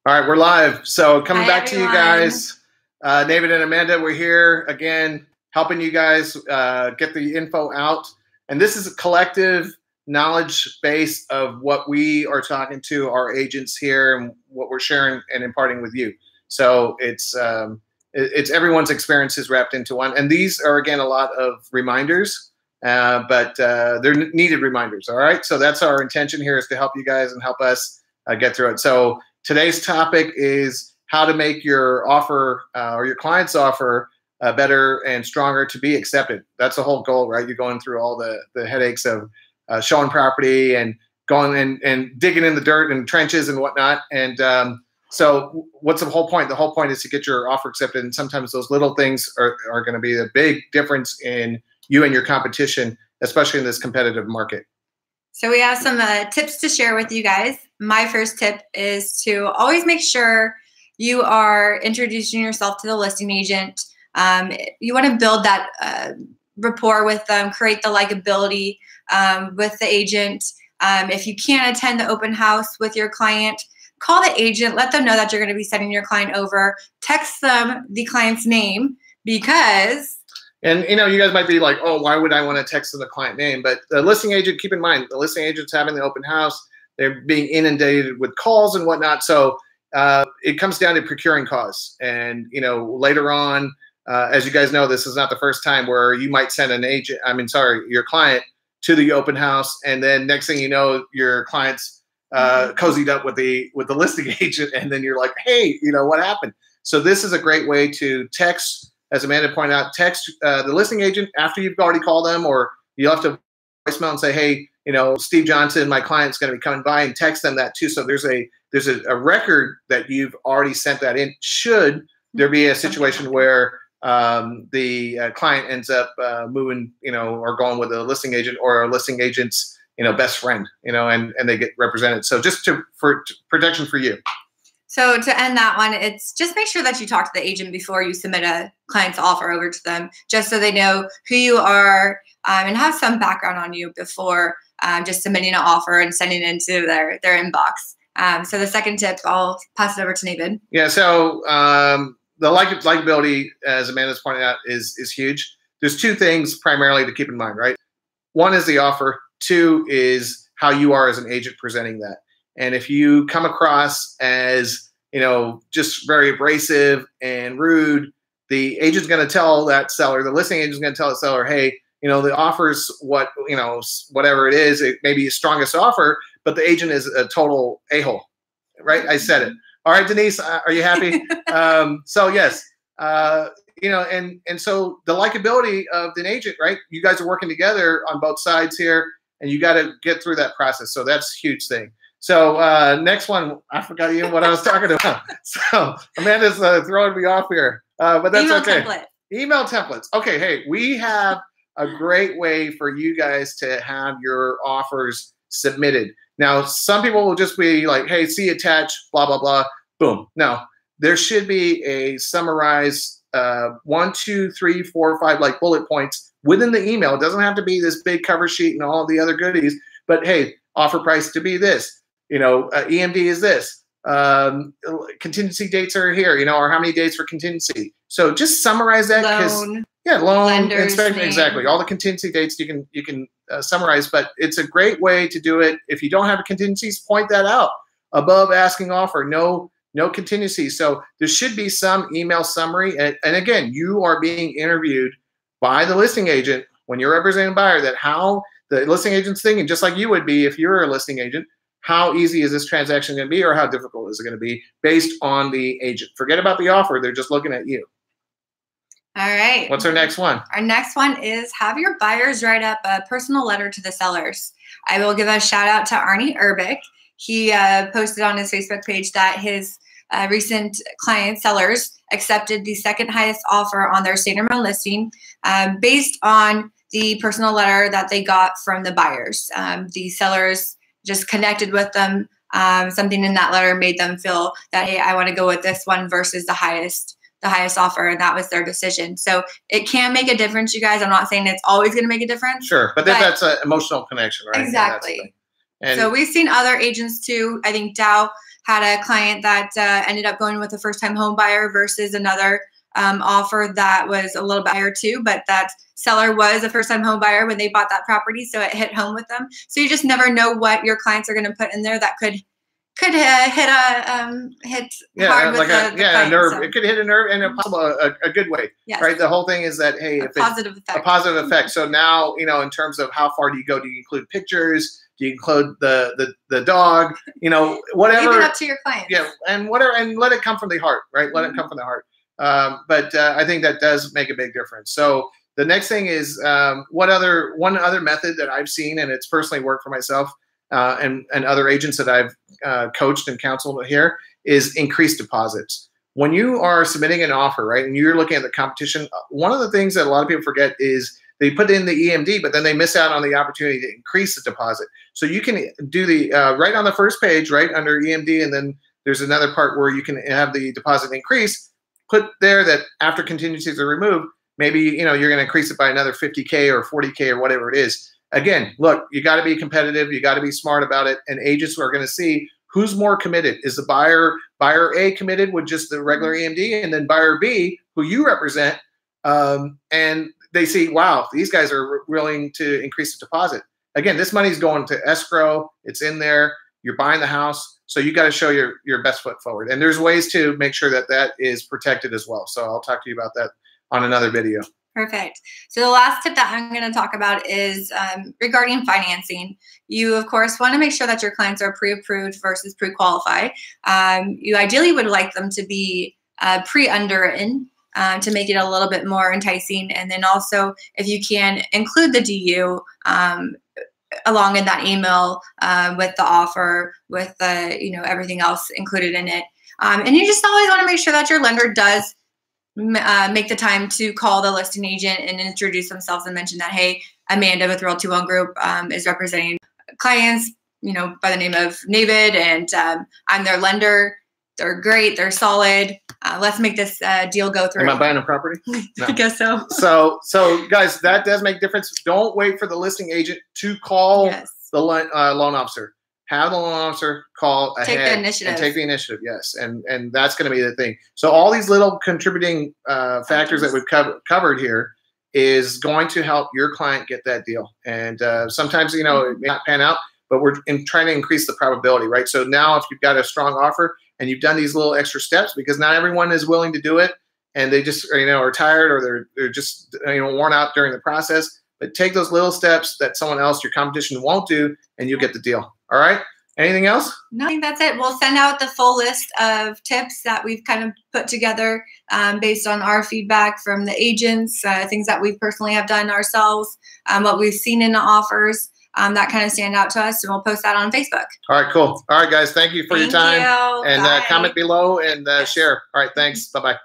All right, we're live. So coming Hi, back to you everyone. guys, David and Amanda, we're here again, helping you guys get the info out. And this is a collective knowledge base of what we are talking to our agents here and what we're sharing and imparting with you. So it's everyone's experiences wrapped into one. And these are, again, a lot of reminders, but they're needed reminders, all right? So that's our intention here, is to help you guys and help us get through it. So today's topic is how to make your offer or your client's offer better and stronger to be accepted. That's the whole goal, right? You're going through all the headaches of showing property and going and digging in the dirt and trenches and whatnot. And so what's the whole point? The whole point is to get your offer accepted. And sometimes those little things are going to be a big difference in you and your competition, especially in this competitive market. So we have some tips to share with you guys. My first tip is to always make sure you are introducing yourself to the listing agent. You want to build that rapport with them, create the likability with the agent. If you can't attend the open house with your client, call the agent, let them know that you're going to be sending your client over, text them the client's name, because... And, you know, you guys might be like, oh, why would I want to text the client name? But the listing agent, keep in mind, the listing agent's having the open house. They're being inundated with calls and whatnot. So it comes down to procuring cause. And, you know, later on, as you guys know, this is not the first time where you might send your client to the open house. And then next thing you know, your client's cozied up with the listing agent. And then you're like, hey, you know, what happened? So this is a great way to text. As Amanda pointed out, text the listing agent after you've already called them, or you have to voicemail and say, hey, you know, Steve Johnson, my client's going to be coming by, and text them that too. So there's a record that you've already sent that in. Should there be a situation where the client ends up moving, you know, or going with a listing agent or a listing agent's, you know, best friend, you know, and they get represented. So just for protection for you. So to end that one, it's just make sure that you talk to the agent before you submit a client's offer over to them, just so they know who you are and have some background on you before just submitting an offer and sending it into their inbox. So the second tip, I'll pass it over to David. Yeah, so the likability, as Amanda's pointed out, is huge. There's two things primarily to keep in mind, right? One is the offer. Two is how you are as an agent presenting that. And if you come across as, you know, just very abrasive and rude, the agent's going to tell that seller, the listing agent's going to tell the seller, hey, you know, the offer's what, you know, whatever it is, it may be the strongest offer, but the agent is a total a-hole, right? I said it. All right, Denise, are you happy? So yes, you know, and so the likability of the agent, right? You guys are working together on both sides here, and you got to get through that process. So that's a huge thing. So next one, I forgot even what I was talking about. So Amanda's throwing me off here, but that's okay. Template. Email templates. Okay, hey, we have a great way for you guys to have your offers submitted. Now, some people will just be like, hey, see attached, blah, blah, blah, boom. No, there should be a summarized 1, 2, 3, 4, 5, like bullet points within the email. It doesn't have to be this big cover sheet and all the other goodies, but hey, offer price to be this. You know, EMD is this. Contingency dates are here, you know, or how many dates for contingency. So just summarize that. Loan. Yeah, loan, Lender's inspection, name. exactly. All the contingency dates you can summarize, but it's a great way to do it. If you don't have contingencies, point that out. Above asking offer, no contingencies. So there should be some email summary. And again, you are being interviewed by the listing agent when you're representing a buyer, that how the listing agent's thinking, just like you would be if you're a listing agent. How easy is this transaction going to be, or how difficult is it going to be based on the agent? Forget about the offer. They're just looking at you. All right. What's our next one? Our next one is have your buyers write up a personal letter to the sellers. I will give a shout out to Arnie Urbick. He posted on his Facebook page that his recent client sellers accepted the second highest offer on their standard amount listing based on the personal letter that they got from the buyers. The sellers just connected with them. Something in that letter made them feel that, hey, I want to go with this one versus the highest offer, and that was their decision. So it can make a difference, you guys. I'm not saying it's always going to make a difference. Sure, but that's an emotional connection, right? Exactly. And so we've seen other agents too. I think Dow had a client that ended up going with a first-time home buyer versus another offer that was a little bit higher too, but that seller was a first-time home buyer when they bought that property, so it hit home with them. So you just never know what your clients are going to put in there that could hit hard with the client, nerve. So. It could hit a nerve in a good way, yes. right? The whole thing is that, hey, a positive effect. So now, in terms of how far do you go? Do you include pictures? Do you include the dog? Whatever. Leave it up to your client. Yeah, and whatever, and let it come from the heart, right? Let it come from the heart. But I think that does make a big difference. So the next thing is one other method that I've seen, and it's personally worked for myself and other agents that I've coached and counseled here, is increased deposits. When you are submitting an offer, right, and you're looking at the competition, one of the things that a lot of people forget is they put in the EMD, but then they miss out on the opportunity to increase the deposit. So you can do the right on the first page, right under EMD, and then there's another part where you can have the deposit increase. Put there that after contingencies are removed, maybe you're going to increase it by another 50K or 40K or whatever it is. Again, look, you got to be competitive. You got to be smart about it. And agents are going to see who's more committed. Is the buyer A committed with just the regular EMD, and then buyer B, who you represent, and they see, wow, these guys are willing to increase the deposit. Again, this money's going to escrow. It's in there. You're buying the house. So you got to show your best foot forward. And there's ways to make sure that is protected as well. So I'll talk to you about that on another video. Perfect. So the last tip that I'm going to talk about is regarding financing. You, of course, want to make sure that your clients are pre-approved versus pre-qualified. You ideally would like them to be pre-underwritten to make it a little bit more enticing. And then also, if you can, include the DU along in that email with the offer, with everything else included in it. And you just always want to make sure that your lender does make the time to call the listing agent and introduce themselves and mention that, hey, Amanda with Realty One Group is representing clients, by the name of David, and I'm their lender. They're great. They're solid. Let's make this deal go through. Am I buying a property? No. I guess so. So guys, that does make a difference. Don't wait for the listing agent to call the loan officer. Have the loan officer call ahead. Take the initiative. And take the initiative, yes. And that's going to be the thing. So all these little contributing factors that we've covered here is going to help your client get that deal. And sometimes, it may not pan out, but we're trying to increase the probability, right? So now if you've got a strong offer and you've done these little extra steps, because not everyone is willing to do it, and they just, are tired, or they're just, worn out during the process. But take those little steps that someone else, your competition, won't do, and you'll get the deal. All right? Anything else? No, I think that's it. We'll send out the full list of tips that we've kind of put together based on our feedback from the agents, things that we personally have done ourselves, what we've seen in the offers that kind of stand out to us, and we'll post that on Facebook. All right, cool. All right, guys, thank you for your time. Thank you. And comment below and share. All right, thanks. Bye-bye.